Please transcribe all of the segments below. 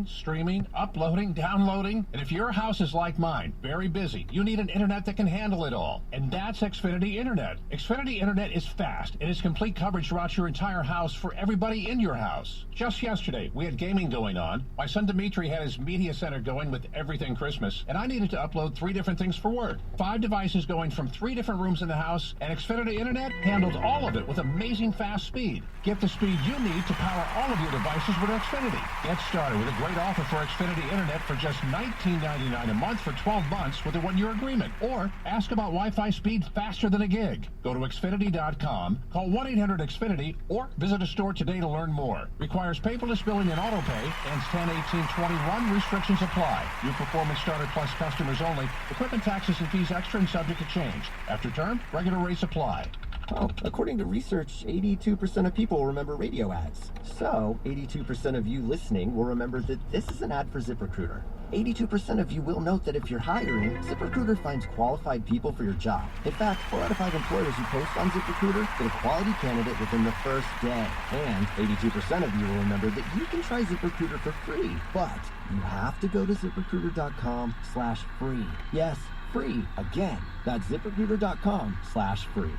browsing, streaming, uploading, downloading. And if your house is like mine, very busy, you need an internet that can handle it all. And that's Xfinity Internet. Xfinity Internet is fast. It has complete coverage throughout your entire house for everybody in your house. Just yesterday, we had gaming going on. My son Dimitri had his media center going with everything Christmas, and I needed to upload 3 different things for work. 5 devices going from 3 different rooms in the house, and Xfinity Internet handled all of it with amazing fast speed. Get the speed you need to power all of your devices with Xfinity. Get started with a great offer for Xfinity Internet for just $19.99 a month for 12 months with a 1-year agreement. Or ask about Wi-Fi speed faster than a gig. Go to Xfinity.com, call 1-800-XFINITY, or visit a store today to learn more. Requires paperless billing and auto pay. Ends 10/18/21. Restrictions apply. New Performance Starter Plus customers only. Equipment taxes and fees extra and subject to change. After term, regular rates apply. Oh, according to research, 82% of people remember radio ads. So, 82% of you listening will remember that this is an ad for ZipRecruiter. 82% of you will note that if you're hiring, ZipRecruiter finds qualified people for your job. In fact, 4 out of 5 employers who post on ZipRecruiter get a quality candidate within the first day. And 82% of you will remember that you can try ZipRecruiter for free. But you have to go to ZipRecruiter.com/free. Yes, free. Again, that's ZipRecruiter.com/free.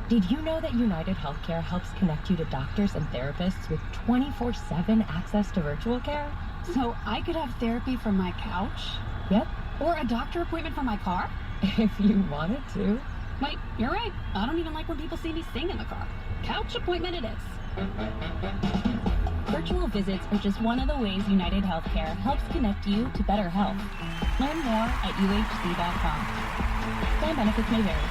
Did you know that United Healthcare helps connect you to doctors and therapists with 24/7 access to virtual care? So I could have therapy from my couch? Yep. Or a doctor appointment from my car? If you wanted to. Wait, you're right. I don't even like when people see me sing in the car. Couch appointment it is. Virtual visits are just one of the ways United Healthcare helps connect you to better health. Learn more at uhc.com. Plan benefits may vary.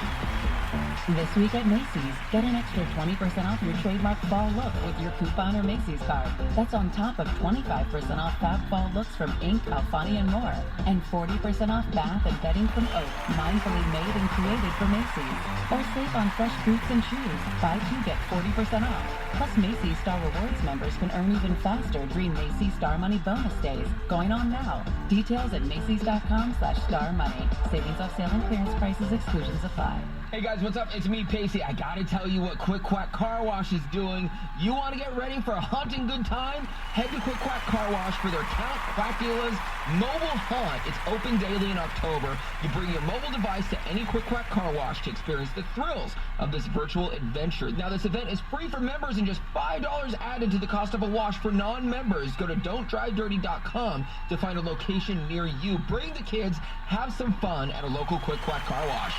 This week at Macy's, get an extra 20% off your trademark fall look with your coupon or Macy's card. That's on top of 25% off Fab Fall looks from Ink, Alfani, and more. And 40% off bath and bedding from Oak, mindfully made and created for Macy's. Or save on fresh boots and shoes. Buy 2, get 40% off. Plus, Macy's Star Rewards members can earn even faster Dream Macy's Star Money bonus days. Going on now. Details at Macy's.com/Star Money. Savings off sale and clearance prices, exclusions apply. Hey guys, what's up? It's me, Pacey. I gotta tell you what Quick Quack Car Wash is doing. You want to get ready for a haunting good time? Head to Quick Quack Car Wash for their Count Quackula's Mobile Haunt. It's open daily in October. You bring your mobile device to any Quick Quack Car Wash to experience the thrills of this virtual adventure. Now, this event is free for members and just $5 added to the cost of a wash for non-members. Go to don'tdrivedirty.com to find a location near you. Bring the kids, have some fun at a local Quick Quack Car Wash.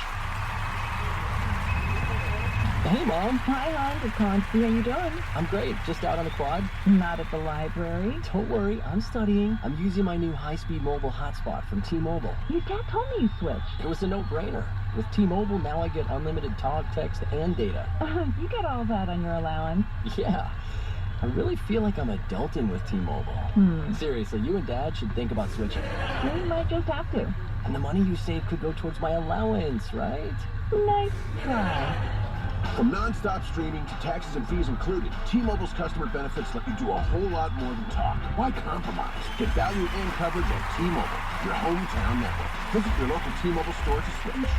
Hey, Mom. Hi, hon. It's Consti. How you doing? I'm great. Just out on the quad. Not at the library. Don't worry. I'm studying. I'm using my new high-speed mobile hotspot from T-Mobile. Your dad told me you switched. It was a no-brainer. With T-Mobile, now I get unlimited talk, text, and data. You get all that on your allowance. Yeah. I really feel like I'm adulting with T-Mobile. Seriously, you and Dad should think about switching. We might just have to. And the money you save could go towards my allowance, right? Nice try. From non-stop streaming to taxes and fees included, T-Mobile's customer benefits let you do a whole lot more than talk. Why compromise? Get value and coverage at T-Mobile, your hometown network. Visit your local T-Mobile store to switch.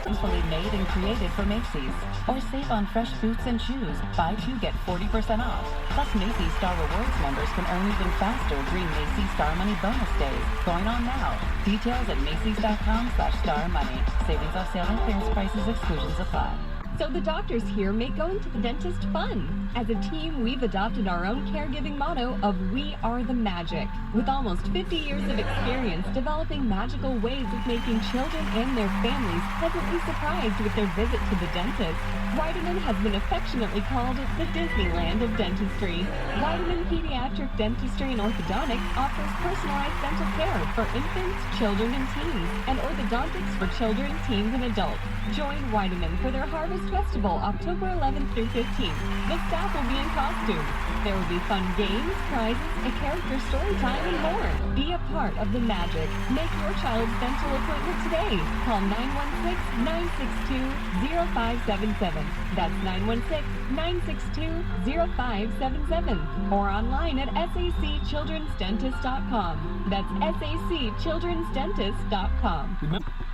Mindfully made and created for Macy's. Or save on fresh boots and shoes. Buy 2, get 40% off. Plus, Macy's Star Rewards members can earn even faster Dream Macy's Star Money bonus days. Going on now. Details at Macy's.com/Star Money. Savings off sale and clearance prices, exclusions apply. So the doctors here make going to the dentist fun. As a team, we've adopted our own caregiving motto of We Are the Magic. With almost 50 years of experience developing magical ways of making children and their families pleasantly surprised with their visit to the dentist, Weidemann has been affectionately called the Disneyland of dentistry. Weidemann Pediatric Dentistry and Orthodontics offers personalized dental care for infants, children, and teens, and orthodontics for children, teens, and adults. Join Weidemann for their Harvest Festival, October 11th through 15th. The staff will be in costume. There will be fun games, prizes, a character story time, and more. Be a part of the magic. Make your child's dental appointment today. Call 916-962-0577. That's 916-962-0577. Or online at sacchildrensdentist.com. That's sacchildrensdentist.com.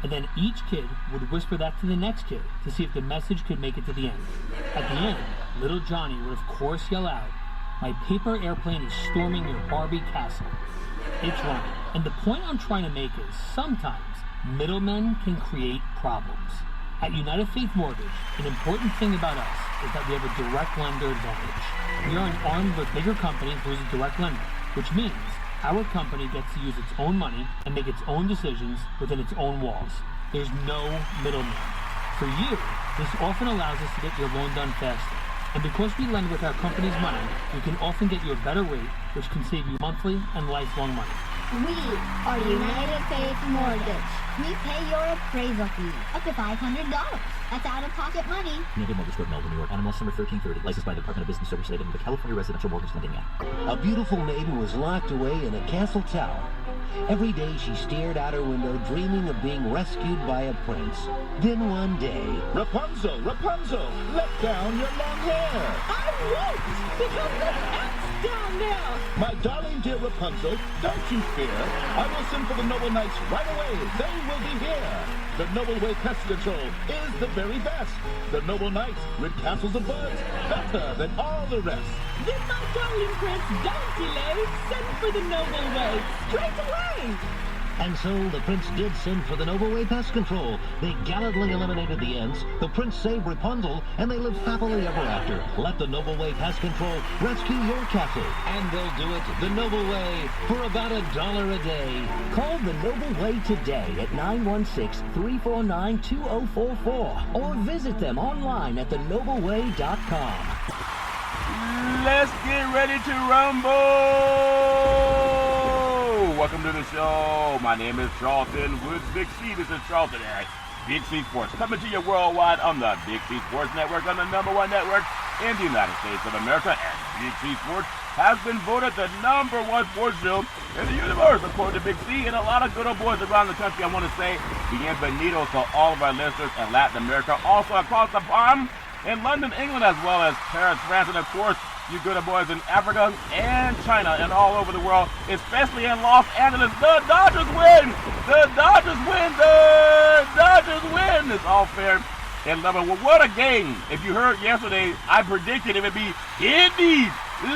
And then each kid would whisper that to the next kid to see if the message could make it to the end. At the end, little Johnny would of course yell out, My paper airplane is storming your Barbie castle. It's wrong. And the point I'm trying to make is sometimes middlemen can create problems. At United Faith Mortgage, an important thing about us is that we have a direct lender advantage. We are an arm of a bigger company who is a direct lender, which means our company gets to use its own money and make its own decisions within its own walls. There's no middleman. For you, this often allows us to get your loan done faster. And because we lend with our company's money, we can often get you a better rate, which can save you monthly and lifelong money. We are United Faith Mortgage. We pay your appraisal fee up to $500. That's out-of-pocket money. United Mortgage Corp, Melbourne, New York. NMLS number 1330. Licensed by the Department of Business Services and the California Residential Mortgage Lending Act. A beautiful maiden was locked away in a castle tower. Every day she stared out her window, dreaming of being rescued by a prince. Then one day... Rapunzel, Rapunzel, let down your long hair. I won't, because there's ants down there. My darling dear Rapunzel, don't you fear. I will send for the noble knights right away. They will be here. The Noble Way Pest Control is the very best. The Noble Knights rid castles of bugs better than all the rest. Then my darling prince, don't delay. Send for the Noble Way straight away. And so the prince did send for the Noble Way Pest Control. They gallantly eliminated the ants, the prince saved Rapunzel, and they lived happily ever after. Let the Noble Way Pest Control rescue your castle. And they'll do it the Noble Way for about $1 a day. Call the Noble Way today at 916-349-2044 or visit them online at thenobleway.com. Let's get ready to rumble! Welcome to the show. My name is Charlton with Big C. This is Charlton at Big C Sports. Coming to you worldwide on the Big C Sports Network, on the #1 network in the United States of America. And Big C Sports has been voted the #1 sports show in the universe, according to Big C, and a lot of good old boys around the country. I want to say bienvenidos to all of our listeners in Latin America, also across the pond in London, England, as well as Paris, France, and of course, you good boys in Africa and China and all over the world, especially in Los Angeles. The Dodgers win! The Dodgers win! The Dodgers win! It's all fair and loving. Well, what a game. If you heard yesterday, I predicted it would be indeed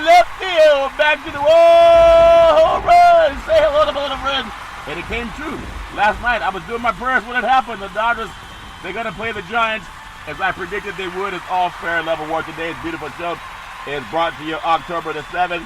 left field, back to the wall, home run! Say hello to home run! And it came true. Last night, I was doing my prayers when it happened. The Dodgers, they're going to play the Giants as I predicted they would. It's all fair and level war today. It's a beautiful show. It's brought to you October the 7th,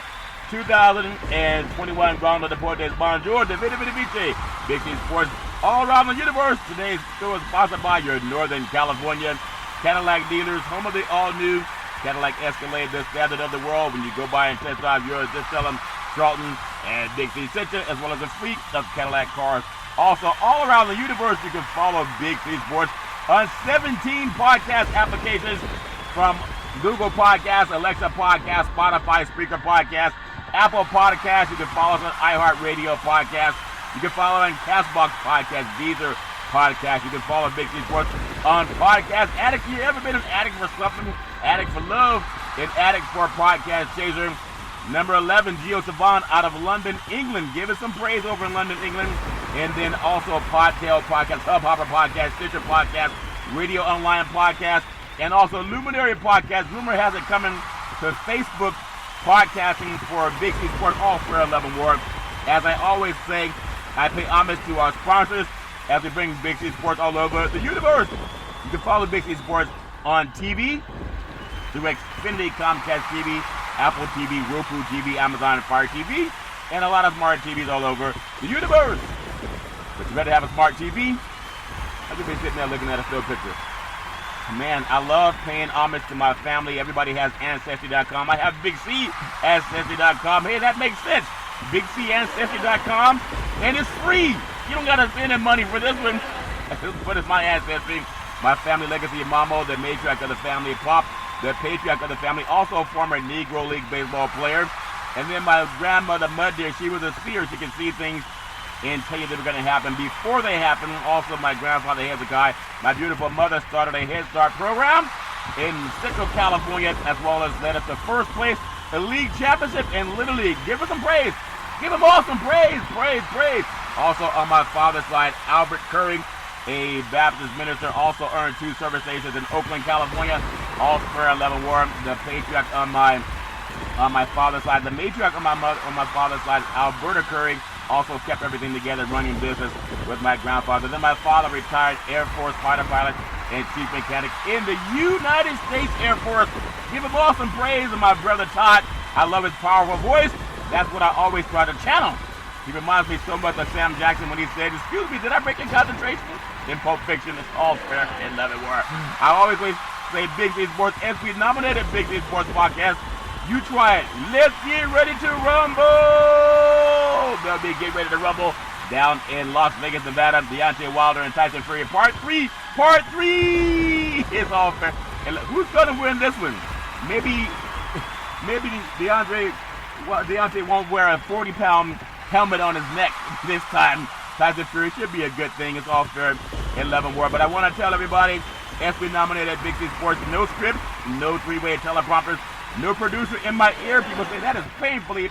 2021. Ground Deportes. Bonjour, David Vici. Big C Sports all around the universe. Today's show is sponsored by your Northern California Cadillac dealers, home of the all-new Cadillac Escalade, the standard of the world. When you go by and test drive yours, just tell them Charlton and Big C sent you, as well as a fleet of Cadillac cars. Also, all around the universe, you can follow Big C Sports on 17 podcast applications, from Google Podcasts, Alexa Podcasts, Spotify, Spreaker Podcasts, Apple Podcasts. You can follow us on iHeartRadio Podcasts. You can follow on Castbox Podcasts, Deezer Podcasts. You can follow Big C Sports on Podcast Addict. You ever been an addict for something? Addict for love? An addict for Podcast Chaser. Number 11, Gio Savant out of London, England. Give us some praise over in London, England. And then also Podtail Podcast, Hubhopper Podcast, Stitcher Podcast, Radio Online Podcast, and also Luminary Podcast. Rumor has it coming to Facebook podcasting for Big C Sports, all fair level war. As I always say, I pay homage to our sponsors as we bring Big C Sports all over the universe. You can follow Big C Sports on TV through Xfinity, Comcast TV, Apple TV, Roku TV, Amazon Fire TV, and a lot of smart TVs all over the universe. But you better have a smart TV. I could be sitting there looking at a still picture. Man, I love paying homage to my family. Everybody has Ancestry.com. I have Big C Ancestry.com. Hey, that makes sense. Big C Ancestry.com. And it's free. You don't got to spend any money for this one. But it's my ancestry. My family legacy, Mamo, the matriarch of the family, Pop, the patriarch of the family, also a former Negro League baseball player. And then my grandmother, Mud Deer, she was a seer. She can see things and tell you that are going to happen before they happen. Also, my grandfather, Hezekiah, my beautiful mother, started a Head Start program in Central California, as well as led us to first place, the league championship in Little League. Give us some praise. Give them all some praise, praise, praise. Also, on my father's side, Albert Curry, a Baptist minister, also earned 2 service stations in Oakland, California. All square level war. The patriarch on my on my father's side. The matriarch on my father's side, Alberta Curry, also kept everything together, running business with my grandfather. Then my father retired Air Force fighter pilot and chief mechanic in the United States Air Force. Give him awesome praise. And my brother Todd, I love his powerful voice. That's what I always try to channel. He reminds me so much of Sam Jackson when he said, "Excuse me, did I break your concentration?" In Pulp Fiction, it's all fair and love it word. I always say Big C Sports, SP nominated Big C Sports Podcast. You try it. Let's get ready to rumble. They'll be get ready to rumble down in Las Vegas, Nevada. Deontay Wilder and Tyson Fury. Part three. It's all fair. And who's gonna win this one? Maybe Deontay won't wear a 40-pound helmet on his neck this time. Tyson Fury should be a good thing. It's all fair in love and war. But I want to tell everybody, SP nominated Big C Sports, no script, no three-way teleprompters, no producer in my ear. People say that is painfully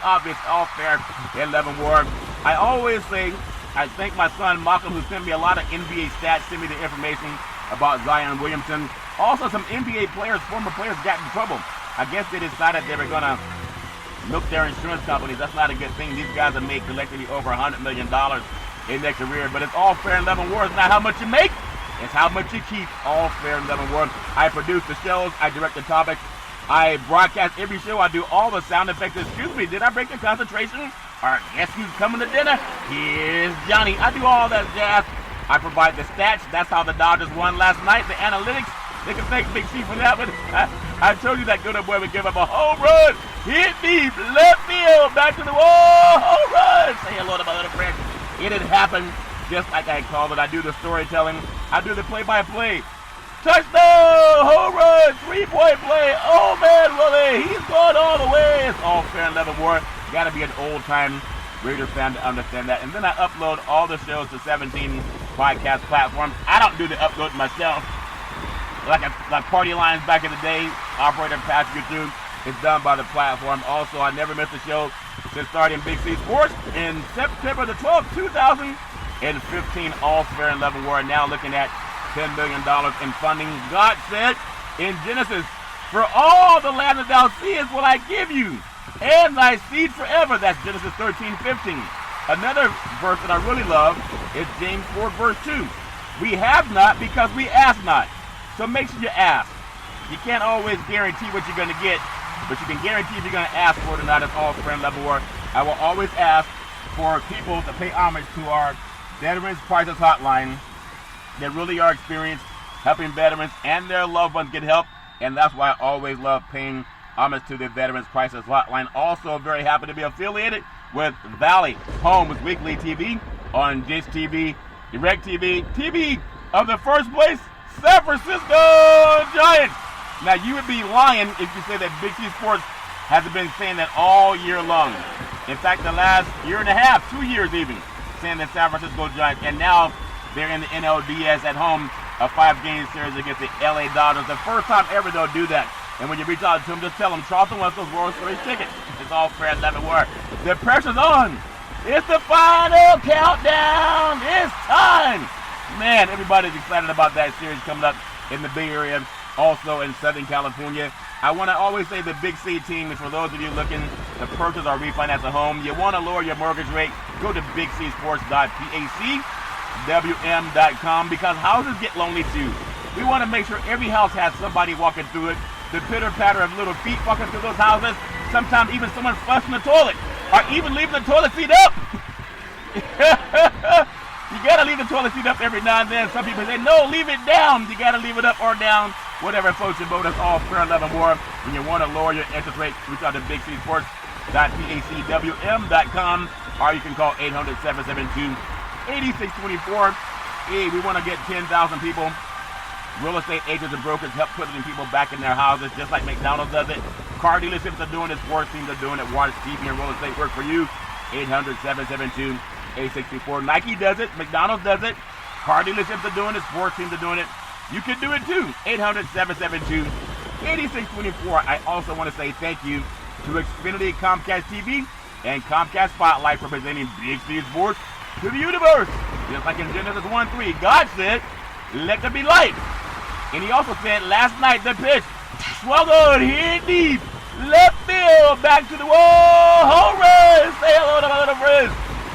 obvious. All fair in love and war. I always say, I thank my son Malcolm, who sent me a lot of NBA stats, sent me the information about Zion Williamson. Also, some NBA players, former players, got in trouble. I guess they decided they were going to milk their insurance companies. That's not a good thing. These guys have made collectively over $100 million in their career. But it's all fair in love and war. It's not how much you make, it's how much you keep. All fair in love and war. I produce the shows. I direct the topics. I broadcast every show. I do all the sound effects. Excuse me, did I break your concentration? Or guess who's coming to dinner? Here's Johnny. I do all that jazz. I provide the stats. That's how the Dodgers won last night. The analytics. They can thank Big C for that one. I told you that good boy would give up a home run. Hit deep, left field, back to the wall, home run. Say hello to my little friend. It had happened just like I called it. I do the storytelling. I do the play-by-play. Touchdown, home run, three-point play. Oh, man, Willie, he's going all the way. It's all fair and love and war. Got to be an old-time Raider fan to understand that. And then I upload all the shows to 17 podcast platforms. I don't do the upload myself. Like Party Lines back in the day, Operator Patrick through. It's done by the platform. Also, I never missed a show since starting Big C Sports in September the 12th, 2015. All fair and love and war. Now looking at $10 million in funding. God said in Genesis, "For all the land that thou seest will I give you, and thy seed forever." That's Genesis 13:15. Another verse that I really love is James 4, verse 2. We have not because we ask not. So make sure you ask. You can't always guarantee what you're going to get, but you can guarantee if you're going to ask for it or not. It's all fair and love and war. I will always ask for people to pay homage to our Veterans Crisis Hotline. They really are experienced helping veterans and their loved ones get help, and that's why I always love paying homage to the Veterans Crisis Hotline. Also very happy to be affiliated with Valley Homes Weekly TV on Dish TV, Direct TV, TV of the first place, San Francisco Giants. Now, you would be lying if you say that Big C Sports hasn't been saying that all year long. In fact, the last year and a half, 2 years even, saying that San Francisco Giants, and now they're in the NLDS at home, a 5-game series against the LA Dodgers. The first time ever they'll do that. And when you reach out to them, just tell them Charleston wants those World Series tickets. It's all fair and love and war. The pressure's on. It's the final countdown. It's time. Man, everybody's excited about that series coming up in the Bay Area, also in Southern California. I want to always say the Big C team is for those of you looking to purchase or refinance a home. You want to lower your mortgage rate, go to bigcsports.pacwm.com because houses get lonely too. We want to make sure every house has somebody walking through it. The pitter-patter of little feet walking through those houses. Sometimes even someone flushing the toilet or even leaving the toilet seat up. You got to leave the toilet seat up every now and then. Some people say, no, leave it down. You got to leave it up or down. Whatever floats your boat. It's all fair and love and war. When you want to lower your interest rate, reach out to bigcsports.pacwm.com or you can call 800-772-8624. Hey, we want to get 10,000 people. Real estate agents and brokers help putting people back in their houses, just like McDonald's does it. Car dealerships are doing it. Sports teams are doing it. Water, TV, and real estate work for you. 800-772-8624. Nike does it. McDonald's does it. Car dealerships are doing it. Sports teams are doing it. You can do it too. 800-772-8624. I also want to say thank you to Xfinity Comcast TV and Comcast Spotlight for presenting Big C Sports to the universe. Just like in Genesis 1:3, God said, let there be light. And he also said last night the pitch, swallowed, hit deep, Left field. Back to the wall. Home run. Say hello to my little friends.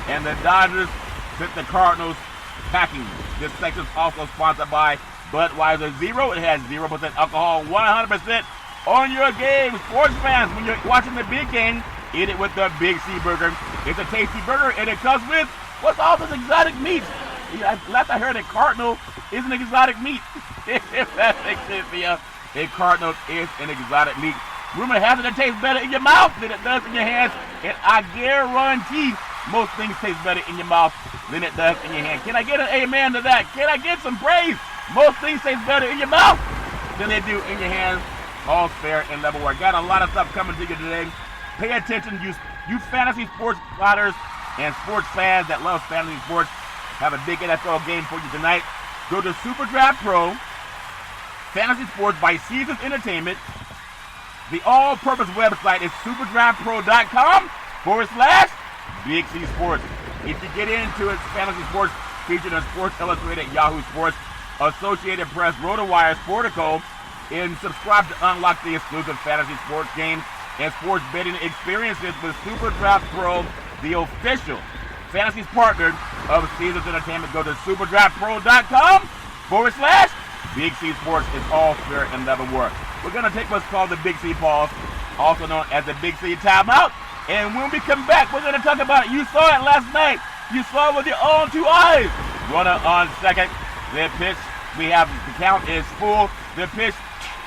And the Dodgers sent the Cardinals packing. This section is also sponsored by Budweiser Zero. It has 0% alcohol, 100% on your game. Sports fans, when you're watching the big game, eat it with the Big C Burger. It's a tasty burger, and it comes with what's all this exotic meat. Last I heard, a cardinal is an exotic meat. If that makes sense to you, a cardinal is an exotic meat. Rumor has it tastes better in your mouth than it does in your hands, and I guarantee most things taste better in your mouth than it does in your hand. Can I get an amen to that? Can I get some praise? Most things taste better in your mouth than they do in your hands. All fair and level work. Got a lot of stuff coming to you today. Pay attention, you fantasy sports plotters and sports fans that love fantasy sports. Have a big NFL game for you tonight. Go to Super Draft Pro, Fantasy Sports by Caesars Entertainment. The all-purpose website is superdraftpro.com/Big C Sports. If you get into it, fantasy sports featured in Sports Illustrated, Yahoo Sports, Associated Press, RotoWire, Sportico, and subscribe to unlock the exclusive fantasy sports games and sports betting experiences with Super Draft Pro, the official fantasy partner of Caesars Entertainment. Go to superdraftpro.com/Big C Sports. It's all fair and level work. We're going to take what's called the Big C pause, also known as the Big C timeout. And when we come back, we're going to talk about it. You saw it last night. You saw it with your own two eyes. Runner on second. The pitch, we have, the count is full. The pitch,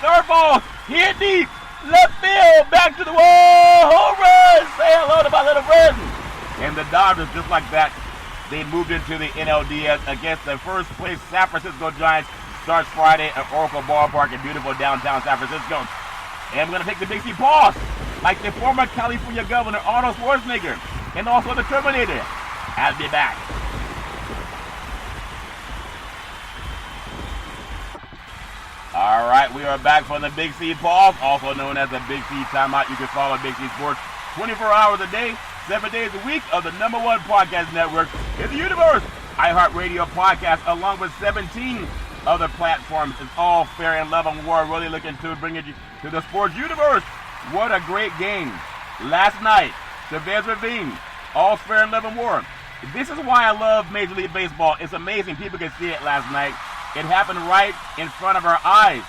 third ball, hit deep. Left field, back to the wall. Home run. Say hello to my little friends. And the Dodgers, just like that, they moved into the NLDS against the first place San Francisco Giants. Starts Friday at Oracle Ballpark in beautiful downtown San Francisco. And we're going to take the Big C pause, like the former California governor, Arnold Schwarzenegger, and also the Terminator. I'll be back. All right, we are back from the Big C pause, also known as the Big C timeout. You can follow Big C Sports 24 hours a day, 7 days a week of the #1 podcast network in the universe. iHeartRadio podcast, along with 17 other platforms. It's all fair and level. We're really looking to bring it to the sports universe. What a great game last night. Chavez Ravine, all fair and level war. This is why I love Major League Baseball. It's amazing. People could see it last night. It happened right in front of our eyes.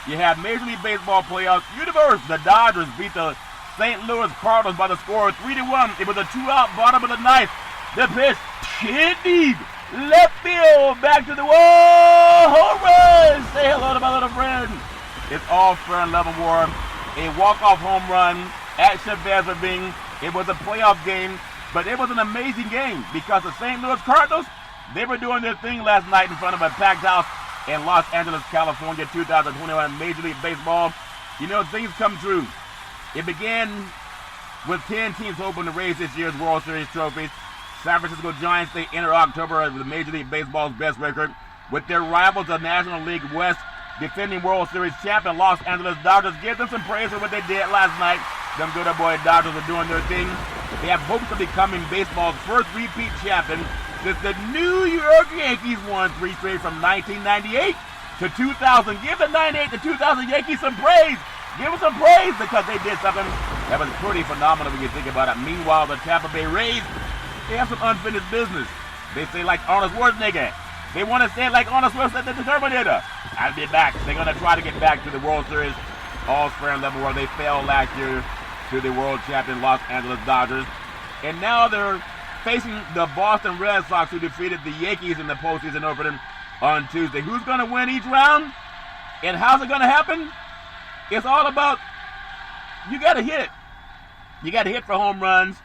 You have Major League Baseball playoffs universe. The Dodgers beat the St. Louis Cardinals by the score of 3-1. It was a 2-out bottom of the ninth. The pitch hit deep. Left field, back to the wall, home run! Say hello to my little friend. It's all fair and level war. A walk-off home run at Chavez Ravine. It was a playoff game, but it was an amazing game because the St. Louis Cardinals, they were doing their thing last night in front of a packed house in Los Angeles, California, 2021 Major League Baseball. You know, things come true. It began with 10 teams hoping to raise this year's World Series trophies. San Francisco Giants, they enter October with Major League Baseball's best record. With their rivals, the National League West, defending World Series champion Los Angeles Dodgers, give them some praise for what they did last night. Them good old boy Dodgers are doing their thing. They have hopes of becoming baseball's first repeat champion since the New York Yankees won 3 straight from 1998 to 2000. Give the 98 to 2000 Yankees some praise. Give them some praise because they did something that was pretty phenomenal when you think about it. Meanwhile, the Tampa Bay Rays, they have some unfinished business. They say like Arnold Schwarzenegger. They want to say like Arnold Schwarzenegger, the Terminator. I'll be back. They're going to try to get back to the World Series all fair and level where they failed last year to the world champion Los Angeles Dodgers. And now they're facing the Boston Red Sox, who defeated the Yankees in the postseason opener on Tuesday. Who's going to win each round? And how's it going to happen? It's all about, you got to hit. You got to hit for home runs.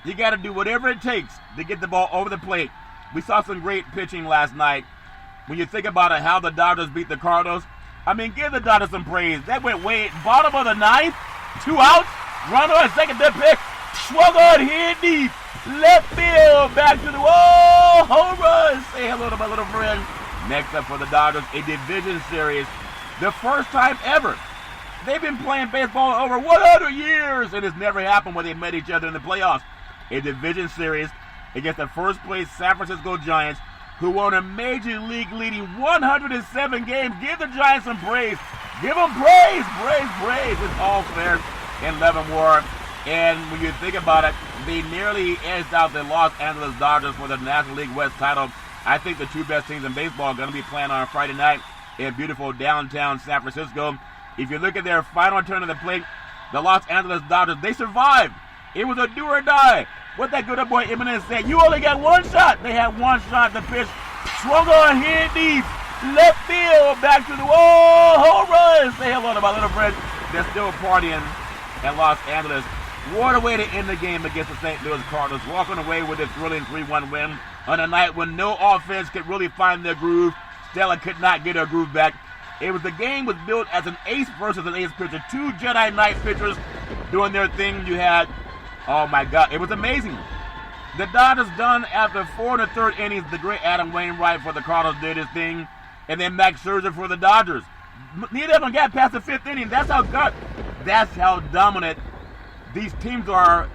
You got to do whatever it takes to get the ball over the plate. We saw some great pitching last night. When you think about it, how the Dodgers beat the Cardinals, I mean, give the Dodgers some praise. That went way bottom of the ninth, 2 outs, runner on second, the pitch, swung on, hit deep, left field, back to the wall, home run. Say hello to my little friend. Next up for the Dodgers, a division series, the first time ever. They've been playing baseball over 100 years, and it's never happened when they met each other in the playoffs. A division series against the first place San Francisco Giants, who won a major league leading 107 games. Give the Giants some praise. Give them praise, praise, praise. It's all fair in Leavenworth. And when you think about it, they nearly edged out the Los Angeles Dodgers for the National League West title. I think the two best teams in baseball are going to be playing on Friday night in beautiful downtown San Francisco. If you look at their final turn of the plate, the Los Angeles Dodgers, they survived. It was a do or die. What that good old boy Eminem said, you only got one shot. They had one shot. The pitch swung on here deep. Left field, back to the wall. Home run. Say hello to my little friend that's still partying in Los Angeles. What a way to end the game against the St. Louis Cardinals, walking away with a thrilling 3-1 win on a night when no offense could really find their groove. Stella could not get her groove back. It was the game was built as an ace versus an ace pitcher. Two Jedi Knight pitchers doing their thing. You had, oh my God, it was amazing. The Dodgers done after 4 1/3 innings. The great Adam Wainwright for the Cardinals did his thing, and then Max Scherzer for the Dodgers. Neither of them got past the 5th inning. That's how dominant these teams are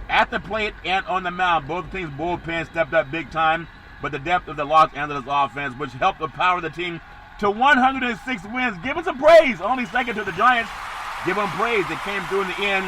at the plate and on the mound. Both teams' bullpen stepped up big time, but the depth of the Los Angeles offense, which helped empower the team to 106 wins. Give them some praise. Only second to the Giants. Give them praise. It came through in the end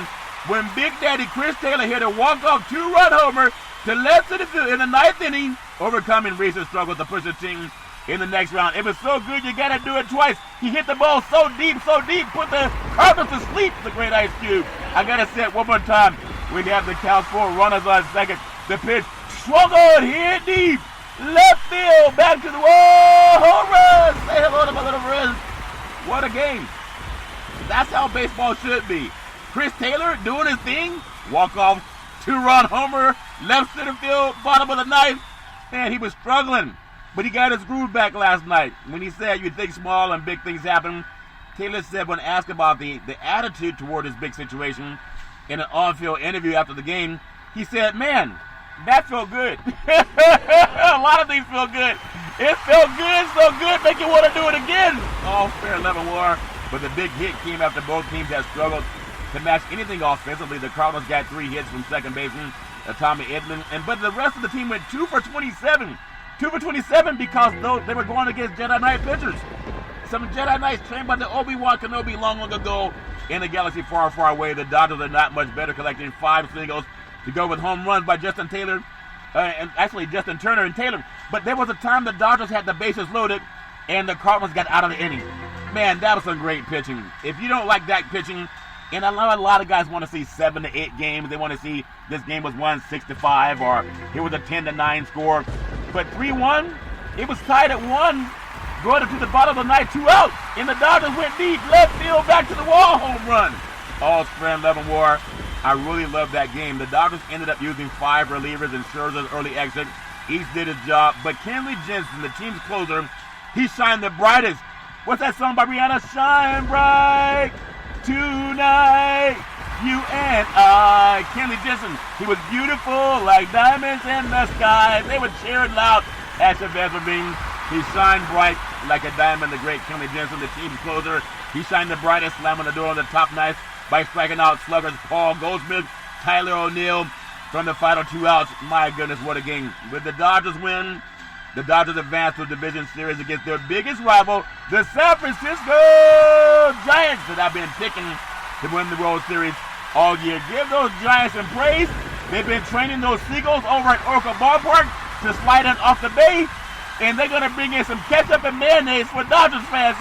when Big Daddy Chris Taylor hit a walk-off 2-run homer to left center field in the 9th inning, overcoming recent struggles to push the team in the next round. It was so good, you got to do it twice. He hit the ball so deep, put the Cardinals to sleep, the great Ice Cube. I got to say it one more time. We have the count 4 runners on second. The pitch swung on here deep. Left field, back to the wall. Home run. Say hello to my little friends. What a game. That's how baseball should be. Chris Taylor doing his thing. Walk-off 2-run homer. Left center field, bottom of the 9th. Man, he was struggling. But he got his groove back last night. When he said you think small and big things happen, Taylor said when asked about the attitude toward his big situation in an on-field interview after the game, he said, man, that felt good. A lot of things feel good. It felt good, so good, make you want to do it again. All fair level war, but the big hit came after both teams had struggled to match anything offensively. The Cardinals got 3 hits from second baseman Tommy Edman, but the rest of the team went 2 for 27. 2 for 27 because they were going against Jedi Knight pitchers. Some Jedi Knights trained by the Obi-Wan Kenobi long ago in a galaxy far, far away. The Dodgers are not much better, collecting 5 singles to go with home runs by Justin Taylor, and actually Justin Turner and Taylor. But there was a time the Dodgers had the bases loaded, and the Cardinals got out of the inning. Man, that was some great pitching. If you don't like that pitching, and I know a lot of guys want to see 7 to 8 games. They want to see this game was won 6-5, or it was a 10-9 score. But 3-1, it was tied at 1, going to the bottom of the 9th, 2 outs, and the Dodgers went deep, left field, back to the wall, home run. All spread 11 war. I really love that game. The Dodgers ended up using 5 relievers in Scherzer's early exit. Each did his job, but Kenley Jensen, the team's closer, he shined the brightest. What's that song by Rihanna? Shine bright tonight, you and I. Kenley Jensen, he was beautiful like diamonds in the sky. They were cheering loud at Sylvester Bean. He shined bright like a diamond, the great Kenley Jensen, the team's closer. He shined the brightest, slamming the door on the top knife by striking out sluggers Paul Goldsmith, Tyler O'Neill from the final 2 outs. My goodness, what a game. With the Dodgers win, the Dodgers advance to a division series against their biggest rival, the San Francisco Giants, that I've been picking to win the World Series all year. Give those Giants some praise. They've been training those Seagulls over at Oracle Ballpark to slide in off the bay, and they're going to bring in some ketchup and mayonnaise for Dodgers fans.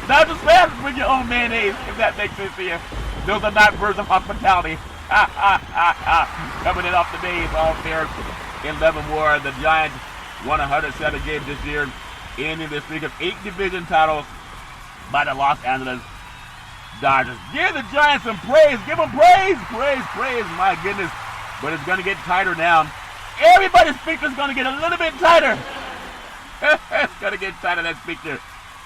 Dodgers fans, bring your own mayonnaise, if that makes sense to you. Those are not birds of hospitality. Coming in off the bay, all fair. In Leavenworth, the Giants won 107 games this year, ending the streak of 8 division titles by the Los Angeles Dodgers. Give the Giants some praise. Give them praise. Praise. My goodness. But it's going to get tighter now. Everybody's picture's going to get a little bit tighter. It's going to get tighter, that picture.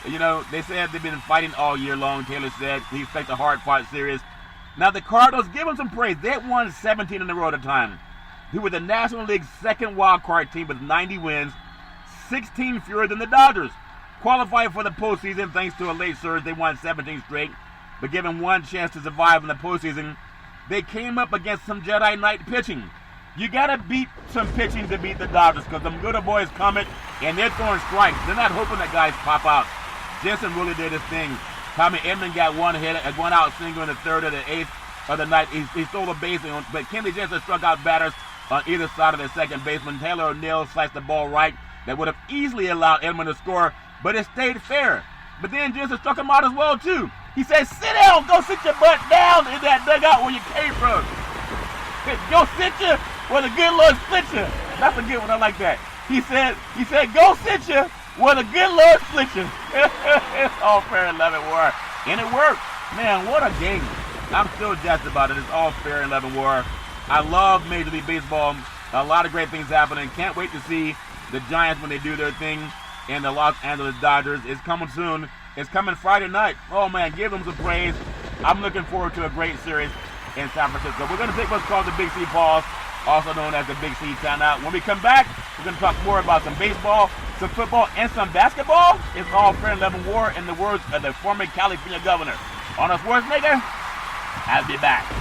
You know, they said they've been fighting all year long. Taylor said he expects a hard-fought series. Now, the Cardinals, give them some praise. They won 17 in a row at a time. He was the National League's second wild card team with 90 wins, 16 fewer than the Dodgers. Qualified for the postseason thanks to a late surge, they won 17 straight, but given one chance to survive in the postseason, they came up against some Jedi Knight pitching. You got to beat some pitching to beat the Dodgers because them good boys coming and they're throwing strikes. They're not hoping that guys pop out. Jensen really did his thing. Tommy Edman got one out single in the third of the eighth of the night. He stole a base, but Kenley Jensen struck out batters on either side of the second baseman. Taylor O'Neill sliced the ball right that would have easily allowed Edman to score, but it stayed fair. But then Jensen struck him out as well, too. He said, sit down, go sit your butt down in that dugout where you came from. Go sit you where the good Lord split you. That's a good one, I like that. He said, go sit you where the good Lord split you. It's all fair and love and war. And it worked. Man, what a game. I'm still jazzed about it. It's all fair and love and war. I love Major League Baseball. A lot of great things happening. Can't wait to see the Giants when they do their thing. And the Los Angeles Dodgers is coming soon. It's coming Friday night. Oh, man, give them some praise. I'm looking forward to a great series in San Francisco. We're going to take what's called the Big C pause, also known as the Big C timeout. When we come back, we're going to talk more about some baseball, some football, and some basketball. It's all fair and love and war in the words of the former California governor. Arnold Schwarzenegger, I'll be back.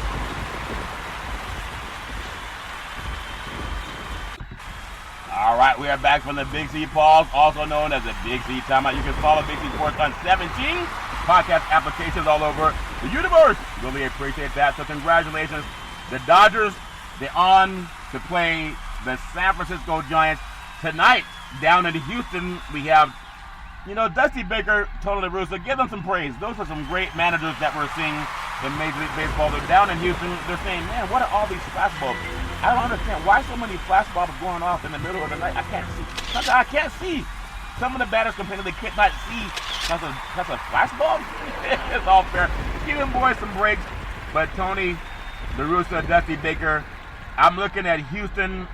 All right, we are back from the Big C pause, also known as the Big C timeout. You can follow Big C Sports on 17 podcast applications all over the universe. Really appreciate that. So congratulations. The Dodgers, they're on to play the San Francisco Giants tonight down in Houston. We have, Dusty Baker, Tony La Russa. Give them some praise. Those are some great managers that we're seeing in Major League Baseball. They're down in Houston. They're saying, man, what are all these fastballs? I don't understand why so many fastballs are going off in the middle of the night. I can't see. Sometimes I can't see. Some of the batters complain they could not see. That's a fastball. It's all fair. Give them boys some breaks. But Tony La Russa, Dusty Baker, I'm looking at Houston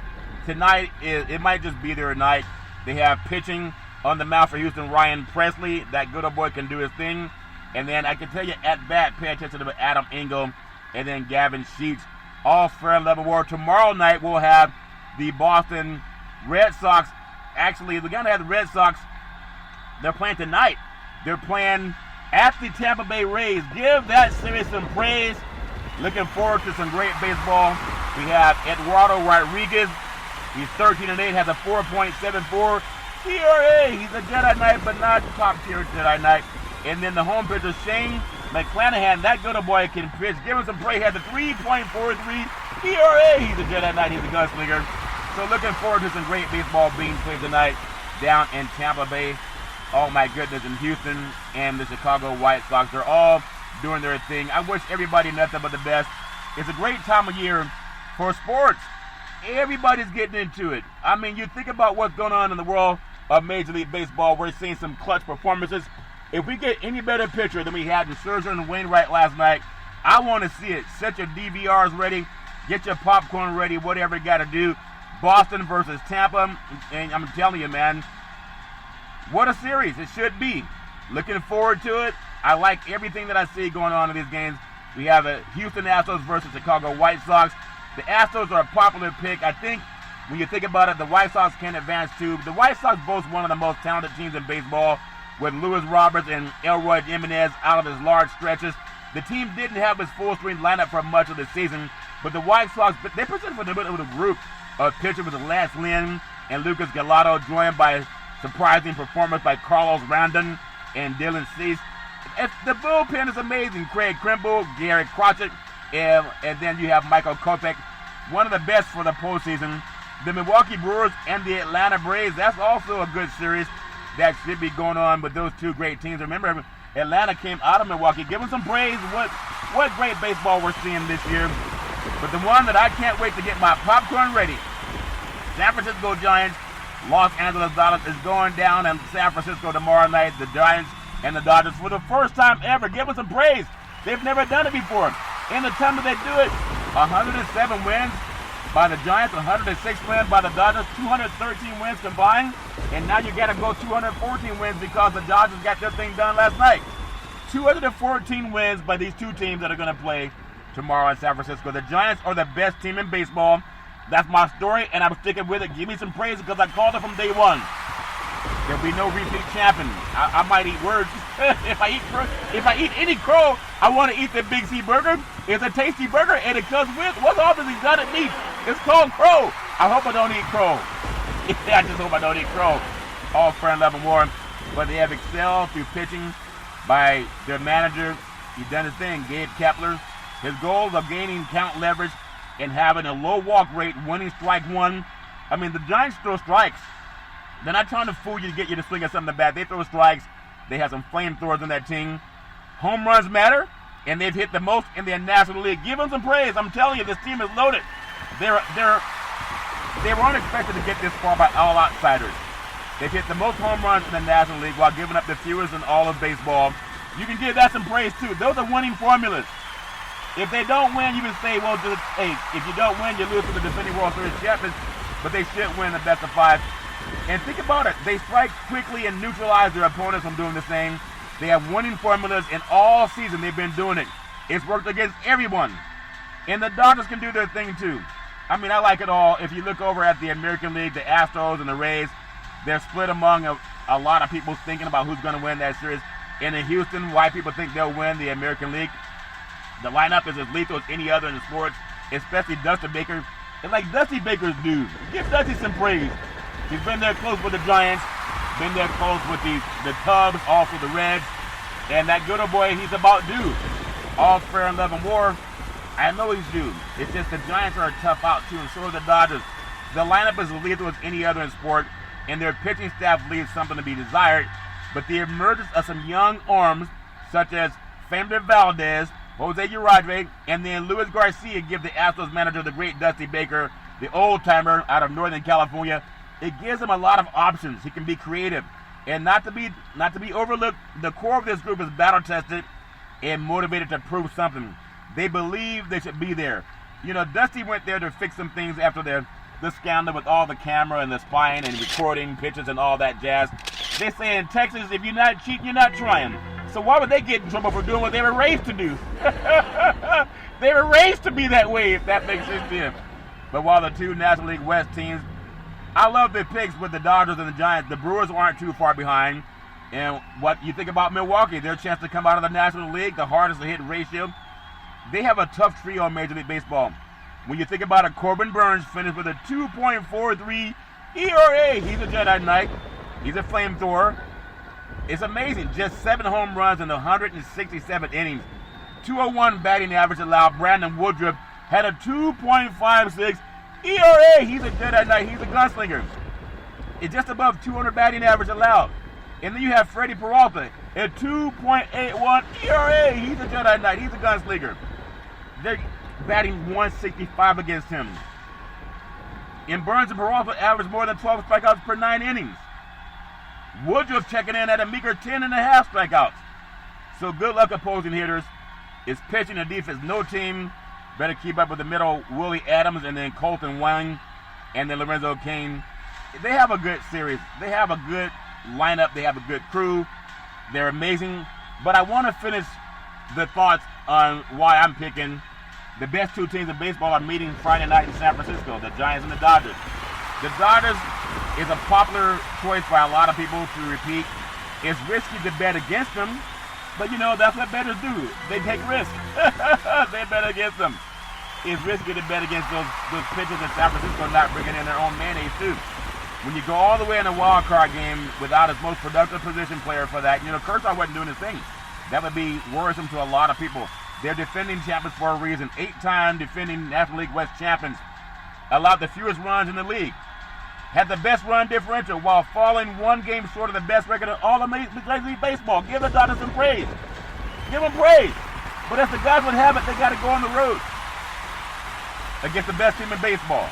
tonight. It might just be their night. They have pitching on the mound for Houston, Ryan Presley. That good old boy can do his thing. And then I can tell you at bat, pay attention to Adam Engel and then Gavin Sheets. All fair and level war. Tomorrow night we'll have the Boston Red Sox. Actually, we're going to have the Red Sox. They're playing tonight. They're playing at the Tampa Bay Rays. Give that series some praise. Looking forward to some great baseball. We have Eduardo Rodriguez. He's 13-8, has a 4.74 ERA. He's a Jedi Knight, but not top-tier Jedi Knight. And then the home pitcher, Shane McClanahan, that good boy can pitch. Give him some praise. He has a 3.43 ERA. He's a Jedi Knight. He's a gunslinger. So looking forward to some great baseball being played tonight down in Tampa Bay. Oh, my goodness, in Houston and the Chicago White Sox. They're all doing their thing. I wish everybody nothing but the best. It's a great time of year for sports. Everybody's getting into it. I mean, you think about what's going on in the world of Major League Baseball. We're seeing some clutch performances. If we get any better pitcher than we had in Scherzer and Wainwright last night, I want to see it. Set your DVRs ready. Get your popcorn ready, whatever you got to do. Boston versus Tampa. And I'm telling you, man, what a series it should be. Looking forward to it. I like everything that I see going on in these games. We have a Houston Astros versus Chicago White Sox. The Astros are a popular pick. I think when you think about it, the White Sox can advance too. The White Sox boast one of the most talented teams in baseball with Luis Roberts and Elroy Jimenez out of his large stretches. The team didn't have its full-strength lineup for much of the season, but the White Sox, they presented for the middle of the group of pitchers with Lance Lynn and Lucas Gallardo, joined by surprising performance by Carlos Rondon and Dylan Cease. The bullpen is amazing. Craig Kimbrell, Gary Crotchet, and then you have Michael Kopech, one of the best for the postseason. The Milwaukee Brewers and the Atlanta Braves, that's also a good series that should be going on with those two great teams. Remember, Atlanta came out of Milwaukee. Give them some praise. What great baseball we're seeing this year. But the one that I can't wait to get my popcorn ready, San Francisco Giants, Los Angeles Dodgers is going down in San Francisco tomorrow night. The Giants and the Dodgers for the first time ever. Give them some praise. They've never done it before. In the time that they do it, 107 wins by the Giants, 106 wins by the Dodgers, 213 wins combined, and now you got to go 214 wins because the Dodgers got their thing done last night. 214 wins by these two teams that are going to play tomorrow in San Francisco. The Giants are the best team in baseball. That's my story, and I'm sticking with it. Give me some praise because I called it from day one. There'll be no repeat champion. I might eat words. If I eat any crow, I want to eat the Big C burger. It's a tasty burger, and it comes with, what's all this exotic meat? It's called crow. I hope I don't eat crow. I just hope I don't eat crow. All fair and love and war. But they have excelled through pitching by their manager. He's done his thing, Gabe Kepler. His goals of gaining count leverage and having a low walk rate, winning strike one. I mean, the Giants throw strikes. They're not trying to fool you to get you to swing at something bad. They throw strikes. They have some flamethrowers on that team. Home runs matter, and they've hit the most in the National League. Give them some praise. I'm telling you, this team is loaded. They were unexpected to get this far by all outsiders. They've hit the most home runs in the National League while giving up the fewest in all of baseball. You can give that some praise, too. Those are winning formulas. If they don't win, you can say, well, hey, if you don't win, you lose to the defending World Series champions, but they should win the best of 5. And think about it. They strike quickly and neutralize their opponents from doing the same. They have winning formulas, and all season they've been doing it. It's worked against everyone. And the Dodgers can do their thing, too. I mean, I like it all. If you look over at the American League, the Astros and the Rays, they're split among a lot of people thinking about who's going to win that series. And in Houston, why people think they'll win the American League, the lineup is as lethal as any other in the sports, especially Dusty Baker. It's like Dusty Baker's due. Give Dusty some praise. He's been there close with the Giants, been there close with the Cubs, also the Reds, and that good old boy, he's about due. All's fair in love and war. I know he's due. It's just the Giants are a tough out, too, and so are the Dodgers. The lineup is as lethal as any other in sport, and their pitching staff leaves something to be desired, but the emergence of some young arms, such as Framber Valdez, Jose Uribe, and then Luis Garcia give the Astros manager, the great Dusty Baker, the old-timer out of Northern California. It gives him a lot of options. He can be creative. And not to be overlooked, the core of this group is battle-tested and motivated to prove something. They believe they should be there. You know, Dusty went there to fix some things after the scandal with all the camera and the spying and recording pitches and all that jazz. They say in Texas, if you're not cheating, you're not trying. So why would they get in trouble for doing what they were raised to do? They were raised to be that way, if that makes sense to them. But while the two National League West teams, I love the picks with the Dodgers and the Giants. The Brewers aren't too far behind. And what you think about Milwaukee, their chance to come out of the National League, the hardest to hit ratio, they have a tough trio in Major League Baseball. When you think about it, Corbin Burns finished with a 2.43 ERA. He's a Jedi Knight. He's a flamethrower. It's amazing. Just 7 home runs in 167 innings. 201 batting average allowed. Brandon Woodruff had a 2.56 ERA. He's a Jedi Knight. He's a gunslinger. It's just above 200 batting average allowed. And then you have Freddie Peralta at 2.81 ERA. He's a Jedi Knight. He's a gunslinger. They're batting 165 against him. And Burns and Peralta average more than 12 strikeouts per 9 innings. Woodruff checking in at a meager 10.5 strikeouts. So good luck opposing hitters. It's pitching and defense. No team better keep up with the middle. Willie Adams and then Colton Wang and then Lorenzo Cain. They have a good series. They have a good lineup. They have a good crew. They're amazing. But I want to finish the thoughts on why I'm picking the best 2 teams in baseball are meeting Friday night in San Francisco, the Giants and the Dodgers. The Dodgers is a popular choice by a lot of people to repeat. It's risky to bet against them, but you know, that's what bettors do. They take risks. They bet against them. It's risky to bet against those pitchers in San Francisco not bringing in their own mayonnaise too. When you go all the way in a wild card game without his most productive position player for that, you know, Kershaw wasn't doing his thing. That would be worrisome to a lot of people. They're defending champions for a reason. 8-time defending National League West champions. Allowed the fewest runs in the league. Had the best run differential while falling 1 game short of the best record in all of Major League Baseball. Give the Dodgers some praise. Give them praise. But as the guys would have it, they got to go on the road against the best team in baseball.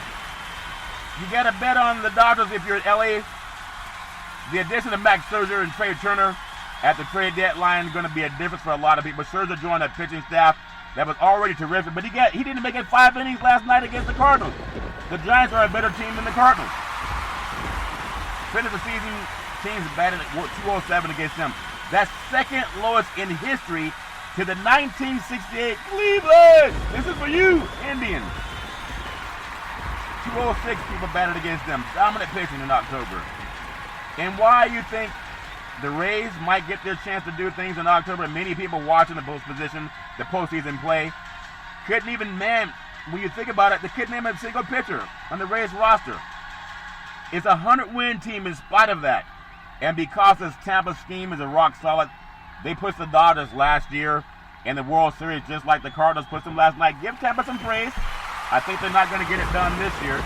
You got to bet on the Dodgers if you're in LA. The addition of Max Scherzer and Trey Turner at the trade deadline is going to be a difference for a lot of people. Scherzer joined a pitching staff that was already terrific, but he didn't make it 5 innings last night against the Cardinals. The Giants are a better team than the Cardinals. Finish the season, teams batted at 207 against them. That's second lowest in history to the 1968 Cleveland. This is for you, Indians. 206 people batted against them. Dominant pitching in October. And why you think the Rays might get their chance to do things in October, many people watching the postseason play, couldn't even when you think about it, they couldn't name a single pitcher on the Rays roster. It's a 100-win team in spite of that. And because this Tampa scheme is a rock-solid They pushed the Dodgers last year in the World Series just like the Cardinals pushed them last night. Give Tampa some praise. I think they're not going to get it done this year.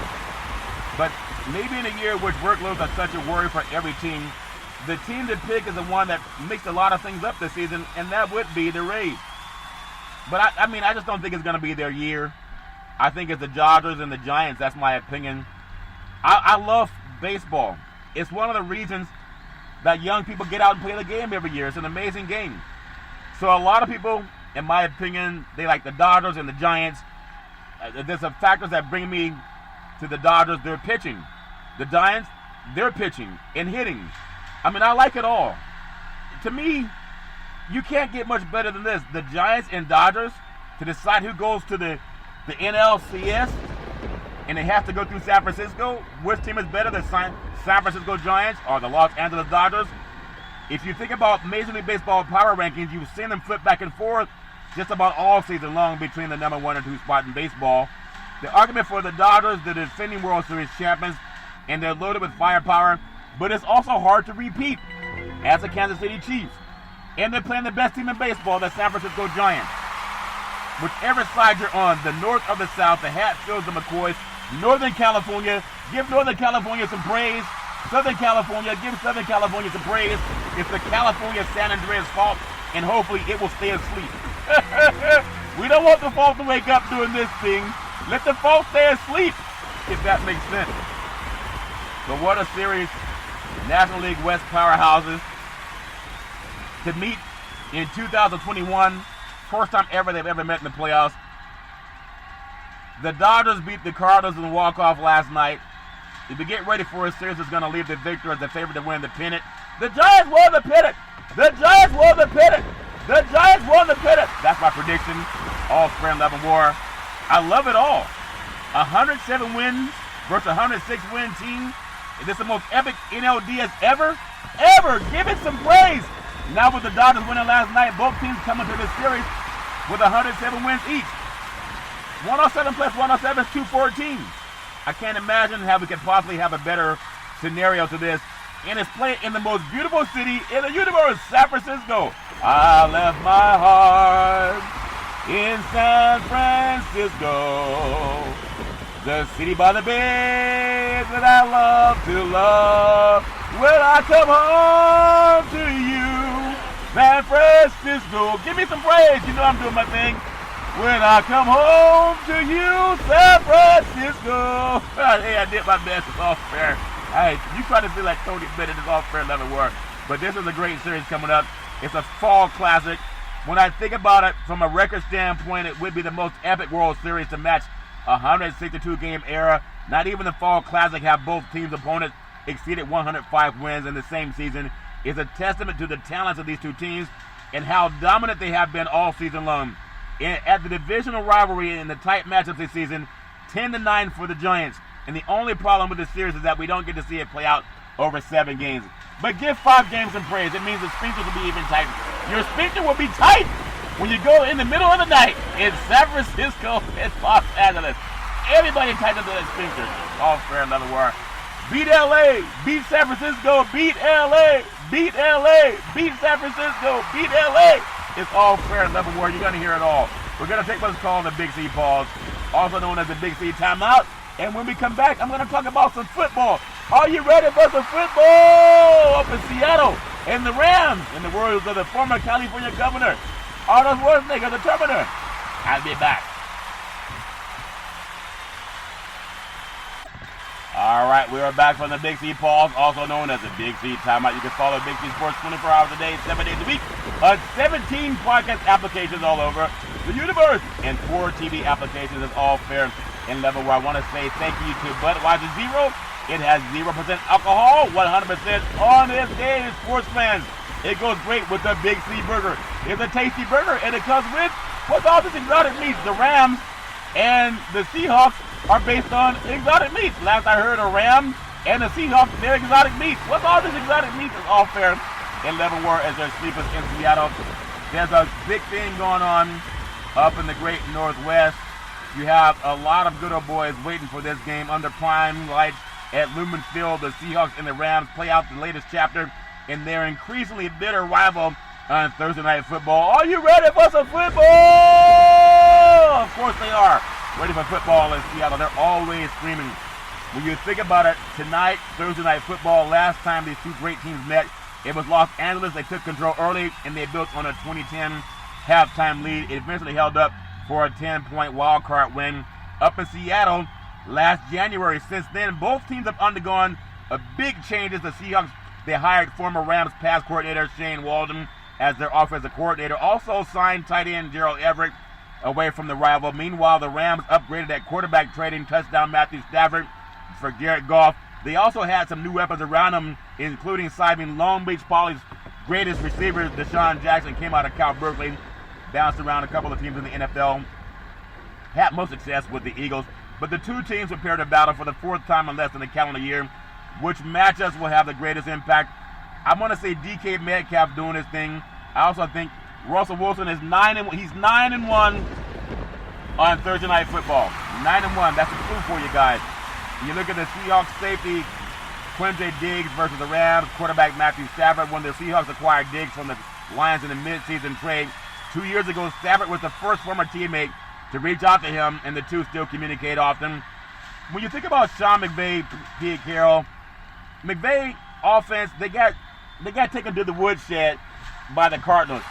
But maybe in a year in which workloads are such a worry for every team, the team to pick is the one that mixed a lot of things up this season, and that would be the Rays. But I just don't think it's going to be their year. I think it's the Dodgers and the Giants. That's my opinion. I love baseball. It's one of the reasons that young people get out and play the game every year. It's an amazing game. So a lot of people, in my opinion, they like the Dodgers and the Giants. There's some factors that bring me to the Dodgers. They're pitching. The Giants, they're pitching and hitting. I like it all. To me, you can't get much better than this. The Giants and Dodgers, to decide who goes to the NLCS, and they have to go through San Francisco. Which team is better, the San Francisco Giants or the Los Angeles Dodgers? If you think about Major League Baseball power rankings, you've seen them flip back and forth just about all season long between the number 1 and 2 spot in baseball. The argument for the Dodgers, the defending World Series champions, and they're loaded with firepower, but it's also hard to repeat as the Kansas City Chiefs. And they're playing the best team in baseball, the San Francisco Giants. Whichever side you're on, the north or the south, the Hatfields, the McCoys, Northern California, give Northern California some praise. Southern California, give Southern California some praise. It's the California San Andreas fault, and hopefully it will stay asleep. We don't want the fault to wake up doing this thing. Let the fault stay asleep, if that makes sense. But what a series. National League West powerhouses to meet in 2021. First time ever they've ever met in the playoffs. The Dodgers beat the Cardinals in the walk-off last night. If you get ready for a series that's going to leave the victor as the favorite to win the pennant. The Giants won the pennant! The Giants won the pennant! The Giants won the pennant! That's my prediction. All fair and level war. I love it all. 107 wins versus 106 win team. Is this the most epic NLDS ever? Ever! Give it some praise! Now with the Dodgers winning last night, both teams coming to this series with 107 wins each. 107 plus 107 is 214. I can't imagine how we could possibly have a better scenario to this. And it's played in the most beautiful city in the universe, San Francisco. I left my heart in San Francisco, the city by the bay that I love to love. When I come home to you, San Francisco. Give me some praise. You know I'm doing my thing. When I come home to you, San Francisco. Hey, I did my best. It's all fair. Hey, you try to feel like Tony Bennett is all fair and never work. But this is a great series coming up. It's a fall classic. When I think about it from a record standpoint, it would be the most epic World Series to match a 162-game era. Not even the fall classic have both teams' opponents exceeded 105 wins in the same season. Is a testament to the talents of these two teams and how dominant they have been all season long. At the divisional rivalry in the tight matchups this season, 10-9 for the Giants. And the only problem with this series is that we don't get to see it play out over 7 games. But give 5 games some praise. It means the sphincters will be even tighter. Your sphincter will be tight when you go in the middle of the night in San Francisco and Los Angeles. Everybody tightens their sphincter. All fair and level war. Beat LA, beat San Francisco, beat LA, beat LA, beat San Francisco, beat LA. It's all fair and level war. You're going to hear it all. We're going to take what's called the Big C pause, also known as the Big C timeout. And when we come back, I'm going to talk about some football. Are you ready for some football up in Seattle? And the Rams, in the words of the former California governor, Arnold Schwarzenegger, the Terminator. I'll be back. All right, we are back from the Big C pause, also known as the Big C timeout. You can follow Big C Sports 24 hours a day, 7 days a week, on 17 podcast applications all over the universe, and 4 TV applications. Is all fair and level. Where I want to say thank you to Budweiser Zero. It has 0% alcohol, 100% on this day, sports fans. It goes great with the Big C burger. It's a tasty burger, and it comes with what's all this exotic meats. The Rams and the Seahawks are based on exotic meats. Last I heard, a ram and the Seahawks, they're exotic meats. What's all this exotic meats? Is all fair and level war as their sleepers in Seattle. There's a big thing going on up in the great Northwest. You have a lot of good old boys waiting for this game under prime lights at Lumen Field. The Seahawks and the Rams play out the latest chapter in their increasingly bitter rival on Thursday Night Football. Are you ready for some football? Of course they are. Ready for football in Seattle. They're always screaming. When you think about it, tonight, Thursday Night Football, last time these two great teams met, it was Los Angeles. They took control early, and they built on a 2010 halftime lead. It eventually held up for a 10-point wild card win up in Seattle last January. Since then, both teams have undergone a big changes. The Seahawks, they hired former Rams pass coordinator Shane Walden as their offensive coordinator. Also signed tight end Gerald Everett away from the rival. Meanwhile, the Rams upgraded at quarterback, trading touchdown Matthew Stafford for Jared Goff. They also had some new weapons around them, including signing Long Beach Poly's greatest receiver, Deshaun Jackson, came out of Cal Berkeley, bounced around a couple of teams in the NFL, had most success with the Eagles. But the two teams prepare to battle for the fourth time in less than a calendar year. Which matchups will have the greatest impact? I want to say DK Metcalf doing his thing. I also think Russell Wilson is 9-1. He's 9-1 on Thursday Night Football. 9-1. That's a clue for you guys. You look at the Seahawks safety, Quinte Diggs versus the Rams, quarterback Matthew Stafford. When the Seahawks acquired Diggs from the Lions in the midseason trade 2 years ago, Stafford was the first former teammate to reach out to him, and the two still communicate often. When you think about Sean McVay, Pete Carroll, McVay offense, they got taken to the woodshed by the Cardinals.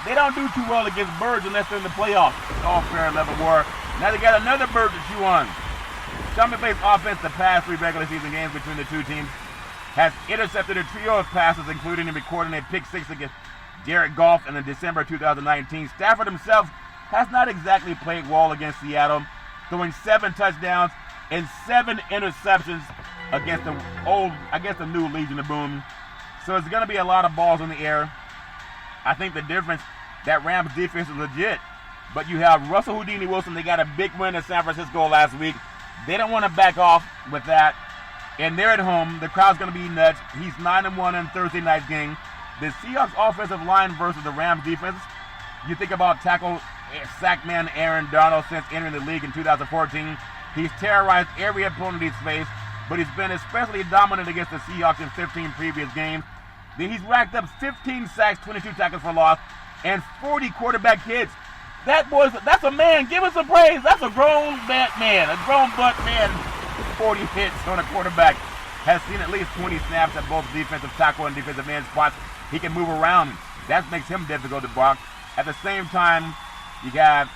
They don't do too well against birds unless they're in the playoffs. It's all fair and level war. Now they got another bird to chew on. Sean McVay's offense the past 3 regular season games between the two teams has intercepted a trio of passes, including and recording a pick 6 against Jared Goff in December 2019. Stafford himself has not exactly played well against Seattle, throwing 7 touchdowns and 7 interceptions against the new Legion of Boom. So it's going to be a lot of balls in the air. I think the difference, that Rams defense is legit. But you have Russell Houdini Wilson. They got a big win in San Francisco last week. They don't want to back off with that. And they're at home. The crowd's going to be nuts. He's 9-1 in Thursday night's game. The Seahawks offensive line versus the Rams defense. You think about tackle sack man Aaron Donald since entering the league in 2014. He's terrorized every opponent he's faced, but he's been especially dominant against the Seahawks in 15 previous games. Then he's racked up 15 sacks, 22 tackles for loss, and 40 quarterback hits. That's a man. Give us some praise. That's a grown man, a grown butt man. 40 hits on a quarterback. Has seen at least 20 snaps at both defensive tackle and defensive end spots. He can move around. That makes him difficult to block. At the same time, you got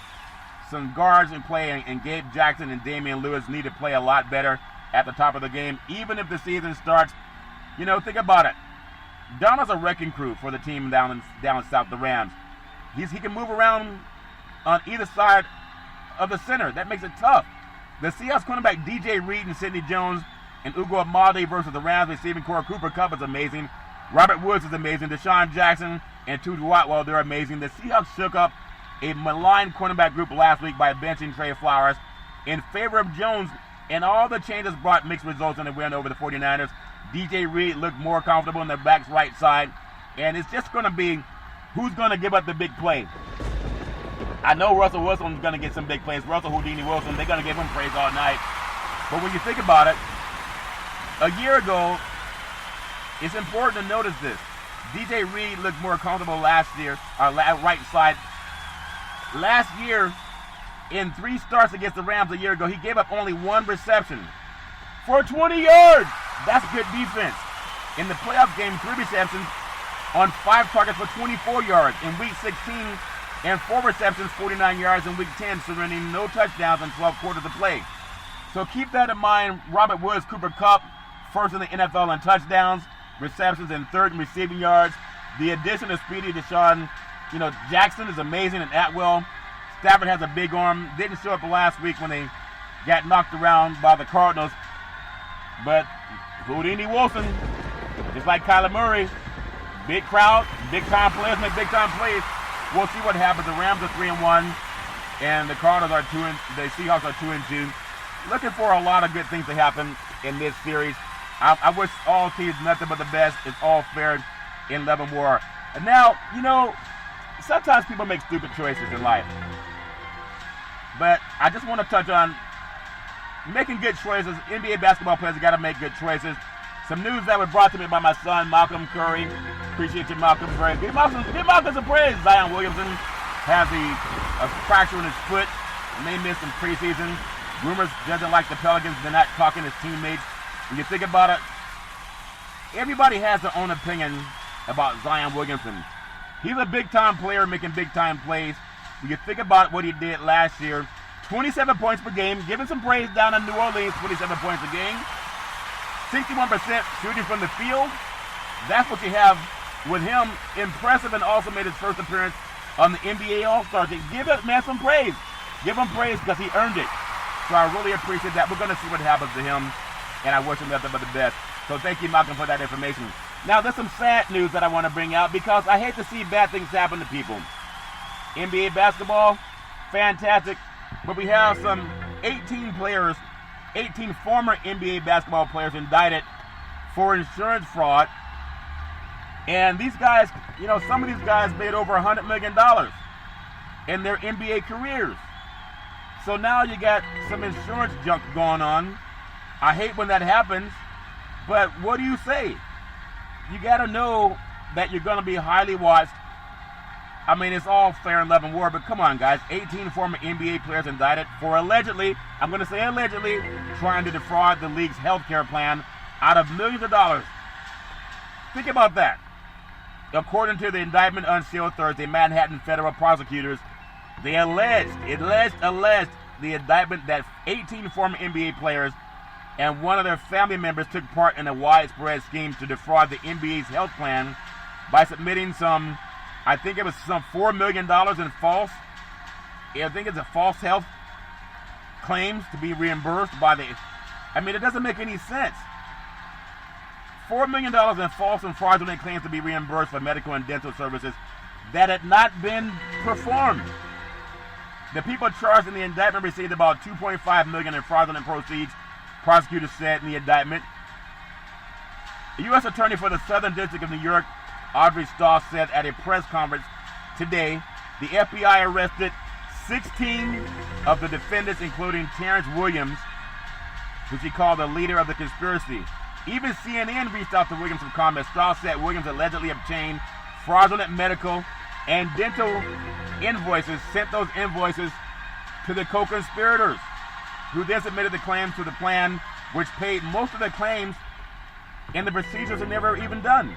some guards in play, and Gabe Jackson and Damian Lewis need to play a lot better at the top of the game, even if the season starts. You know, think about it. Donald's a wrecking crew for the team down south, the Rams. He can move around on either side of the center. That makes it tough. The Seahawks cornerback DJ Reed and Sidney Jones and Ugo Amadi versus the Rams receiving core. Cooper Kupp is amazing. Robert Woods is amazing. Deshaun Jackson and Tutu Atwell, they're amazing. The Seahawks shook up a maligned cornerback group last week by benching Trey Flowers in favor of Jones, and all the changes brought mixed results in the win over the 49ers. DJ Reed looked more comfortable on their back's right side, and it's just going to be who's going to give up the big play. I know Russell Wilson's going to get some big plays. Russell Houdini Wilson, they're going to give him praise all night. But when you think about it, a year ago, it's important to notice this. DJ Reed looked more comfortable last year, right side. Last year, in 3 starts against the Rams a year ago, he gave up only 1 reception for 20 yards. That's good defense. In the playoff game, 3 receptions on 5 targets for 24 yards. In week 16, and 4 receptions, 49 yards in week 10, surrendering no touchdowns in 12 quarters of play. So keep that in mind. Robert Woods, Cooper Kupp, first in the NFL in touchdowns, receptions, and 3rd in receiving yards. The addition of Speedy Deshaun, Jackson is amazing, and Atwell. Stafford has a big arm. Didn't show up last week when they got knocked around by the Cardinals. But Houdini Wilson, just like Kyler Murray, big crowd, big-time players make big-time plays. We'll see what happens. The Rams are 3-1, and the Cardinals are 2. The Seahawks are 2-2. Looking for a lot of good things to happen in this series. I wish all teams nothing but the best. It's all fair in love and war. And now, sometimes people make stupid choices in life. But I just want to touch on making good choices. NBA basketball players have got to make good choices. Some news that was brought to me by my son, Malcolm Curry. Appreciate you, Malcolm. Very good. Give Malcolm some praise. Zion Williamson has a fracture in his foot. May miss some preseason. Rumors doesn't like the Pelicans. They're not talking to his teammates. When you think about it, everybody has their own opinion about Zion Williamson. He's a big-time player making big-time plays. When you think about what he did last year, 27 points per game, giving some praise down in New Orleans, 27 points a game, 61% shooting from the field. That's what you have with him. Impressive, and also made his first appearance on the NBA All-Star team. Give that man some praise. Give him praise because he earned it. So I really appreciate that. We're going to see what happens to him, and I wish him nothing but the best. So thank you, Malcolm, for that information. Now, there's some sad news that I want to bring out because I hate to see bad things happen to people. NBA basketball, fantastic, but we have some 18 former NBA basketball players indicted for insurance fraud. And these guys, some of these guys made over $100 million in their NBA careers. So now you got some insurance junk going on. I hate when that happens, but what do you say? You got to know that you're going to be highly watched. I mean, it's all fair and love and war, but come on, guys. 18 former NBA players indicted for allegedly, I'm going to say allegedly, trying to defraud the league's health care plan out of millions of dollars. Think about that. According to the indictment unsealed Thursday, Manhattan federal prosecutors, they alleged the indictment that 18 former NBA players and one of their family members took part in a widespread scheme to defraud the NBA's health plan by submitting some $4 million in false health claims to be reimbursed by the, it doesn't make any sense. $4 million in false and fraudulent claims to be reimbursed for medical and dental services that had not been performed. The people charged in the indictment received about $2.5 million in fraudulent proceeds, prosecutors said in the indictment. The U.S. Attorney for the Southern District of New York, Audrey Stoss, said at a press conference today, the FBI arrested 16 of the defendants, including Terrence Williams, who she called the leader of the conspiracy. Even CNN reached out to Williams for comment. Stoss said Williams allegedly obtained fraudulent medical and dental invoices, sent those invoices to the co-conspirators, who then submitted the claims to the plan, which paid most of the claims, and the procedures are never even done.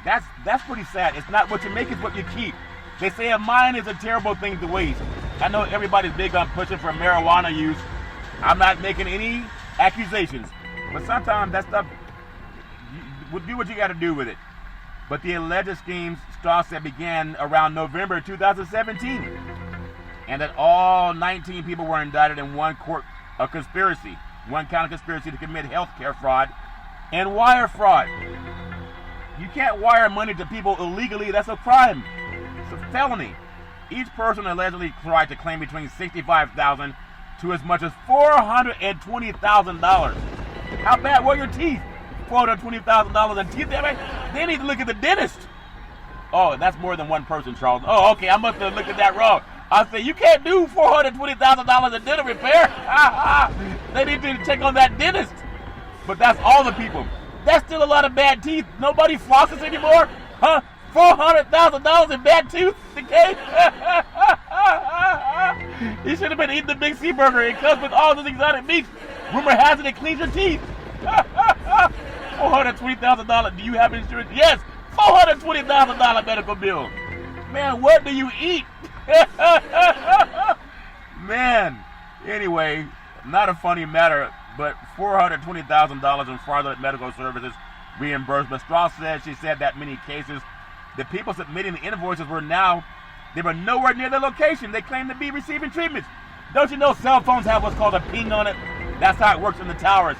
That's pretty sad. It's not what you make, it's what you keep. They say a mind is a terrible thing to waste. I know everybody's big on pushing for marijuana use. I'm not making any accusations, but sometimes that stuff, you do what you got to do with it. But the alleged schemes, Stoss said, began around November 2017, and that all 19 people were indicted in one count of conspiracy to commit health care fraud and wire fraud. You can't wire money to people illegally. That's a crime. It's a felony. Each person allegedly tried to claim between $65,000 to as much as $420,000. How bad were your teeth? $420,000 in teeth. They need to look at the dentist. Oh, that's more than one person, Charles. Oh, okay, I must have looked at that wrong. I said, you can't do $420,000 in dental repair. They need to check on that dentist. But that's all the people. That's still a lot of bad teeth. Nobody flosses anymore. Huh? $400,000 in bad tooth decay? You should have been eating the Big C burger. It comes with all those exotic meats. Rumor has it cleans your teeth. $420,000. Do you have insurance? Yes. $420,000 medical bill. Man, what do you eat? Man. Anyway, not a funny matter, but $420,000 in fraudulent medical services reimbursement. Strauss said, she said that many cases, the people submitting the invoices were nowhere near their location. They claimed to be receiving treatments. Don't you know cell phones have what's called a ping on it? That's how it works in the towers.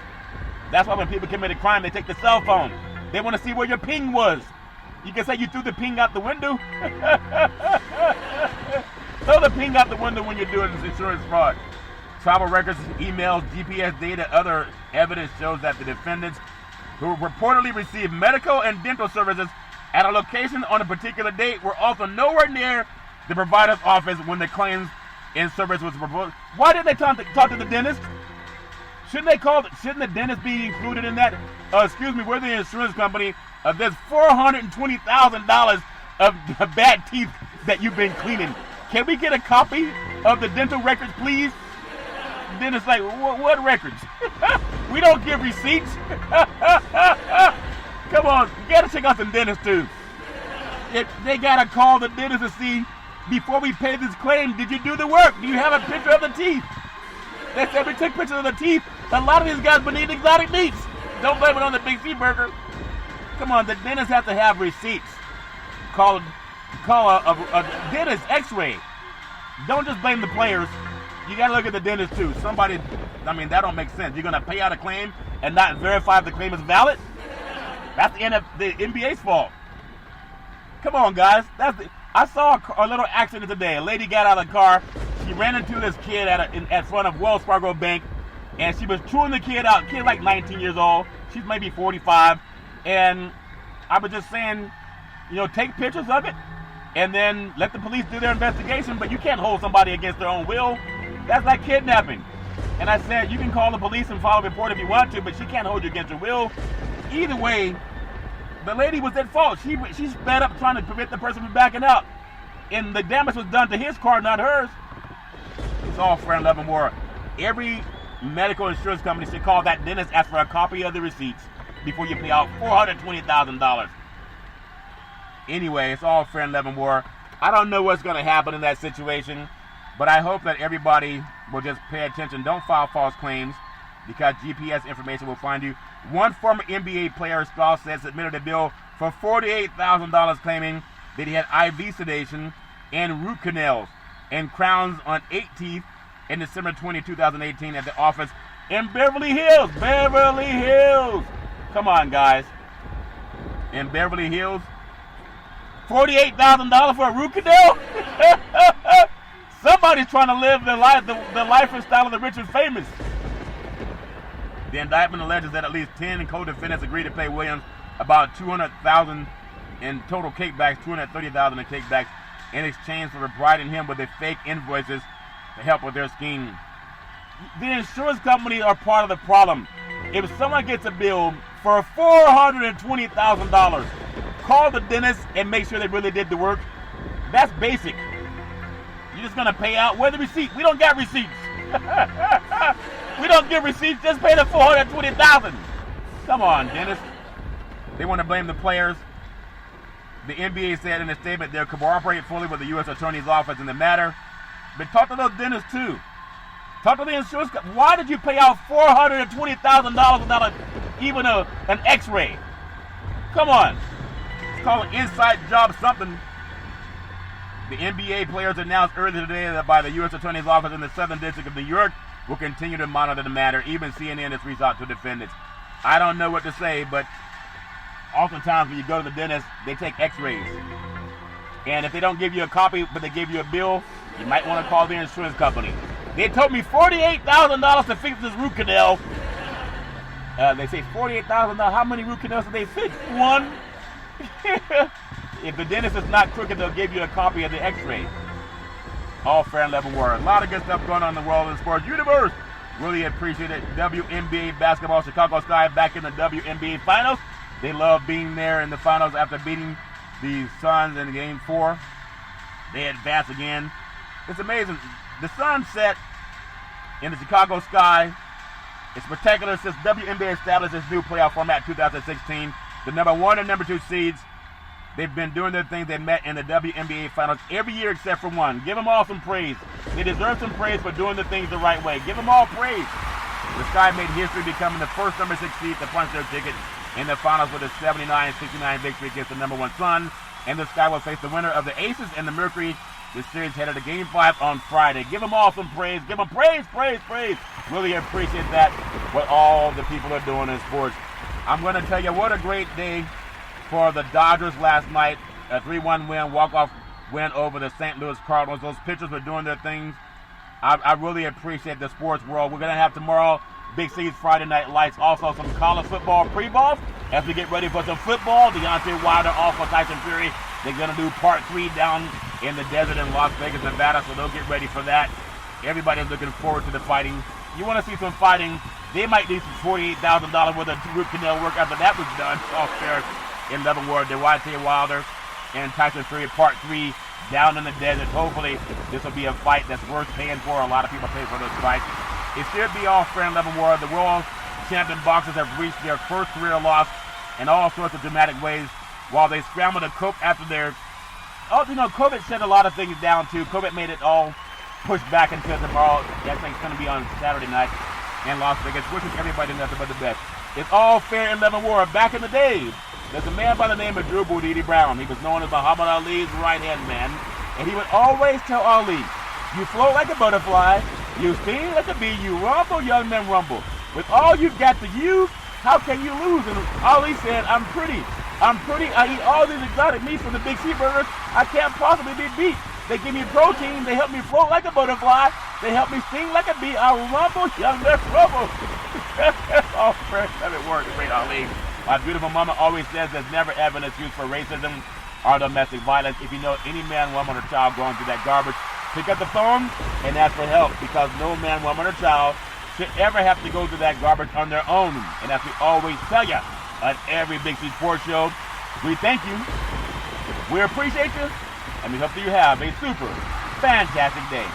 That's why when people commit a crime, they take the cell phone. They want to see where your ping was. You can say you threw the ping out the window. Throw the ping out the window when you're doing this insurance fraud. Travel records, emails, GPS data, other evidence shows that the defendants who reportedly received medical and dental services at a location on a particular date were also nowhere near the provider's office when the claims in service was proposed. Why didn't they talk to the dentist? Shouldn't the dentist be included in that? Excuse me, we're the insurance company. There's $420,000 of bad teeth that you've been cleaning. Can we get a copy of the dental records, please? The dentist's like, what records? We don't give receipts. Come on, you gotta check out some dentists too. They gotta call the dentist to see, before we pay this claim, did you do the work? Do you have a picture of the teeth? They said we took pictures of the teeth. A lot of these guys been eating exotic meats. Don't blame it on the Big C burger. Come on, the dentists have to have receipts. Call a dentist x-ray. Don't just blame the players. You gotta look at the dentist too. That don't make sense. You're gonna pay out a claim and not verify if the claim is valid? That's the end of the NBA's fault. Come on, guys. I saw a little accident today. A lady got out of the car. She ran into this kid at front of Wells Fargo Bank, and she was chewing the kid out. Kid like 19 years old. She's maybe 45. And I was just saying, take pictures of it, and then let the police do their investigation. But you can't hold somebody against their own will. That's like kidnapping. And I said, you can call the police and file a report if you want to, but she can't hold you against your will. Either way, the lady was at fault. She sped up trying to prevent the person from backing up. And the damage was done to his car, not hers. It's all fair and love and war. Every medical insurance company should call that dentist, ask for a copy of the receipts before you pay out $420,000. Anyway, it's all fair and love and war. I don't know what's going to happen in that situation, but I hope that everybody will just pay attention. Don't file false claims, because GPS information will find you. One former NBA player, spouse said, submitted a bill for $48,000 claiming that he had IV sedation and root canals and crowns on 8 teeth in December 20, 2018 at the office in Beverly Hills. Beverly Hills! Come on, guys. In Beverly Hills? $48,000 for a root canal? Somebody's trying to live the life and style of the rich and famous. The indictment alleges that at least 10 co-defendants agreed to pay Williams about $200,000 in total kickbacks, $230,000 in kickbacks, in exchange for providing him with the fake invoices to help with their scheme. The insurance companies are part of the problem. If someone gets a bill for $420,000, call the dentist and make sure they really did the work. That's basic. You're just gonna pay out. Where's the receipt? We don't got receipts. We don't give receipts. Just pay the $420,000. Come on, dentist. They want to blame the players. The NBA said in a statement they'll cooperate fully with the U.S. Attorney's Office in the matter. But talk to those dentists too. Talk to the insurance company. Why did you pay out $420,000 without even an x-ray? Come on. It's called an inside job something. The NBA players announced earlier today that by the U.S. Attorney's Office in the Southern District of New York will continue to monitor the matter. Even CNN has reached out to defendants. I don't know what to say, but oftentimes when you go to the dentist, they take x-rays. And if they don't give you a copy, but they give you a bill, you might want to call the insurance company. They told me $48,000 to fix this root canal. They say $48,000. How many root canals did they fix? One. If the dentist is not crooked, they'll give you a copy of the x-ray. All fair and level word. A lot of good stuff going on in the world of the sports universe. Really appreciate it. WNBA basketball, Chicago Sky back in the WNBA finals. They love being there in the finals after beating the Suns in Game 4. They advance again. It's amazing. The sun set in the Chicago Sky. It's spectacular since WNBA established its new playoff format in 2016. The number 1 and number 2 seeds, they've been doing their thing. They met in the WNBA finals every year except for one. Give them all some praise. They deserve some praise for doing the things the right way. Give them all praise. The Sky made history becoming the first number 6 seed to punch their ticket in the finals with a 79-69 victory against the number 1 Sun. And the Sky will face the winner of the Aces and the Mercury. The series headed to Game 5 on Friday. Give them all some praise. Give them praise, praise, praise. Really appreciate that, what all the people are doing in sports. I'm going to tell you what a great day for the Dodgers last night. A 3-1 win, walk-off win over the St. Louis Cardinals. Those pitchers were doing their things. I really appreciate the sports world. We're going to have tomorrow Big C's Friday Night Lights. Also some college football pre-balls as we get ready for some football. Deontay Wilder off for Tyson Fury. They're going to do part 3 down in the desert in Las Vegas, Nevada, so they'll get ready for that. Everybody's looking forward to the fighting. you want to see some fighting, they might need some $48,000 worth of root canal work after that was done. Off there in Leavenworth, Deontay Wilder and Tyson Fury, part 3, down in the desert. Hopefully, this will be a fight that's worth paying for. A lot of people pay for those fights. It should be all fair in Leavenworth. The world champion boxers have reached their first career loss in all sorts of dramatic ways while they scramble to cope after their... Oh, you know, COVID shut a lot of things down, too. COVID made it all pushed back until tomorrow. I think it's going to be on Saturday night in Las Vegas. Wishing everybody nothing but the best. It's all fair in Leavenworth. Back in the day, there's a man by the name of Drew Boudidi Brown. He was known as Muhammad Ali's right-hand man. And he would always tell Ali, you float like a butterfly, you sting like a bee, you rumble, young men rumble. With all you've got to use, how can you lose? And Ali said, I'm pretty. I eat all these exotic meats from the big sea burgers. I can't possibly be beat. They give me protein. They help me float like a butterfly. They help me sting like a bee. I rumble, young men rumble. Oh, fresh, that it worked. Great Ali. My beautiful mama always says there's never evidence used for racism or domestic violence. If you know any man, woman, or child going through that garbage, pick up the phone and ask for help, because no man, woman, or child should ever have to go through that garbage on their own. And as we always tell you on every Big C Sports Show, we thank you, we appreciate you, and we hope that you have a super fantastic day.